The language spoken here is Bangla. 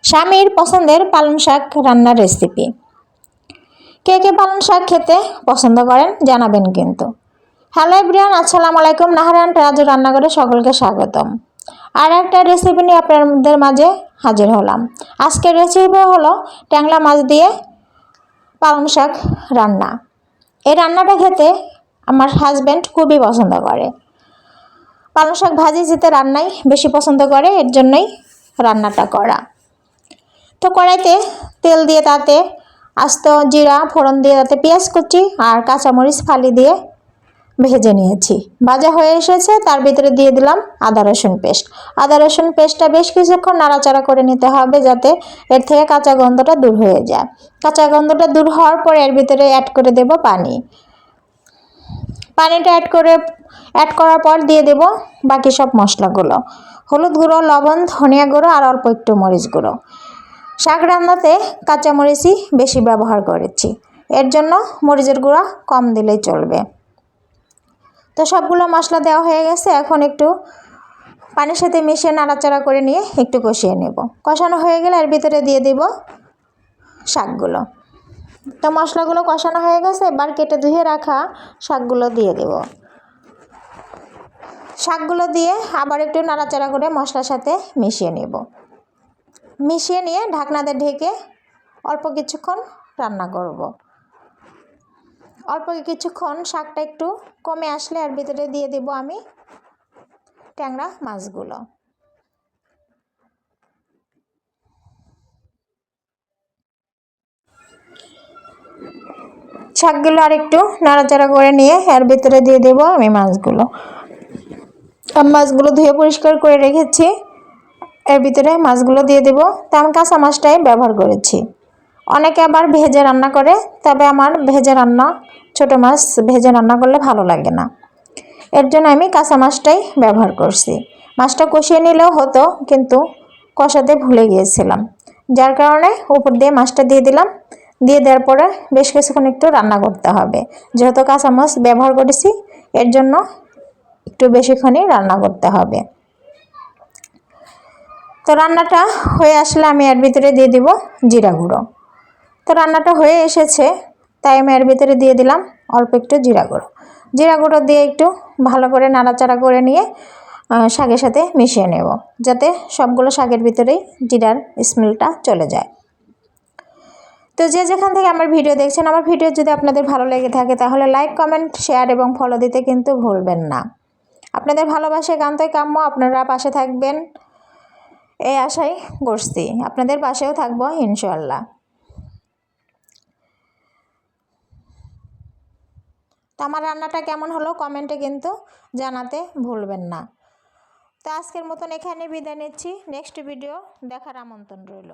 স্বামীর পছন্দের পালং শাক রান্নার রেসিপি। কে কে পালং শাক খেতে পছন্দ করেন জানাবেন কিন্তু। হ্যালো এভরিওয়ান, আসসালামু আলাইকুম। নাহারান রাজু রান্নাঘরে সকলকে স্বাগতম। আর একটা রেসিপি নিয়ে আপনাদের মাঝে হাজির হলাম। আজকের রেসিপি হলো ট্যাংরা মাছ দিয়ে পালং শাক রান্না। এই রান্নাটা খেতে আমার হাজব্যান্ড খুবই পছন্দ করে। পালং শাক ভাজি যেতে রান্নাই বেশি পছন্দ করে, এর জন্যই রান্নাটা করা। তো কড়াইতে তেল দিয়ে তাতে আস্ত জিরা ফোড়ন দিয়ে তাতে পেঁয়াজ কুচি আর কাঁচামরিচ ফালি দিয়ে ভেজে নিয়েছি। ভাজা হয়ে এসেছে, তার ভিতরে দিয়ে দিলাম আদা রসুন পেস্ট। আদা রসুন পেস্টটা বেশ কিছুক্ষণ নাড়াচাড়া করে নিতে হবে, যাতে এর থেকে কাঁচা গন্ধটা দূর হয়ে যায়। কাঁচা গন্ধটা দূর হওয়ার পর এর ভিতরে অ্যাড করে দেব পানি। পানিটা অ্যাড করার পর দিয়ে দেব বাকি সব মশলাগুলো, হলুদ গুঁড়ো, লবণ, ধনিয়া গুঁড়ো আর অল্প একটু মরিচ গুঁড়ো। শাক রান্নাতে কাঁচামরিচই বেশি ব্যবহার করেছি, এর জন্য মরিচের গুঁড়া কম দিলেই চলবে। তো সবগুলো মশলা দেওয়া হয়ে গেছে, এখন একটু পানির সাথে মিশিয়ে নাড়াচাড়া করে নিয়ে একটু কষিয়ে নেব। কষানো হয়ে গেলে এর ভিতরে দিয়ে দেব শাকগুলো। তো মশলাগুলো কষানো হয়ে গেছে, এবার কেটে ধুয়ে রাখা শাকগুলো দিয়ে দেব। শাকগুলো দিয়ে আবার একটু নাড়াচাড়া করে মশলার সাথে মিশিয়ে নেব। মিশিয়ে নিয়ে ঢাকনাতে ঢেকে অল্প কিছুক্ষণ রান্না করব। অল্প কিছুক্ষণ শাকটা একটু কমে আসলে এর ভিতরে দিয়ে দেব আমি ট্যাংরা মাছগুলো। শাকগুলো আর একটু নাড়াচাড়া করে নিয়ে এর ভিতরে দিয়ে দেব আমি মাছগুলো। মাছগুলো ধুয়ে পরিষ্কার করে রেখেছি, এর ভিতরে মাছগুলো দিয়ে দেব। তো আমি কাঁচা মাছটাই ব্যবহার করেছি। অনেকে আবার ভেজে রান্না করে, তবে আমার ভেজে রান্না, ছোটো মাছ ভেজে রান্না করলে ভালো লাগে না, এর জন্য আমি কাঁচা মাছটাই ব্যবহার করছি। মাছটা কষিয়ে নিলেও হতো, কিন্তু কষাতে ভুলে গিয়েছিলাম, যার কারণে উপর দিয়ে মাছটা দিয়ে দিলাম। দিয়ে দেওয়ার পরে বেশ কিছুক্ষণ একটু রান্না করতে হবে, যেহেতু কাঁচা মাছ ব্যবহার করেছি, এর জন্য একটু বেশিক্ষণই রান্না করতে হবে। তো রান্নাটা হয়ে আসলে আমি এর ভিতরে দিয়ে দিব জিরা গুঁড়ো। তো রান্নাটা হয়ে এসেছে, তাই আমি এর ভিতরে দিয়ে দিলাম অল্প একটু জিরা গুঁড়ো। জিরা গুঁড়ো দিয়ে একটু ভালো করে নাড়াচাড়া করে নিয়ে শাকের সাথে মিশিয়ে নেব, যাতে সবগুলো শাকের ভিতরেই জিরার স্মেলটা চলে যায়। তো যে যেখান থেকে আমার ভিডিও দেখছেন, আমার ভিডিও যদি আপনাদের ভালো লেগে থাকে তাহলে লাইক, কমেন্ট, শেয়ার এবং ফলো দিতে কিন্তু ভুলবেন না। আপনাদের ভালোবাসা একান্তই কাম্য, আপনারা পাশে থাকবেন এই আশাই করছি। আপনাদের পাশেও থাকবো ইনশাআল্লাহ। তো আমার রান্নাটা কেমন হলো কমেন্টে কিন্তু জানাতে ভুলবেন না। তো আজকের মতন এখানে বিদায় নিচ্ছি, নেক্সট ভিডিও দেখার আমন্ত্রণ রইল।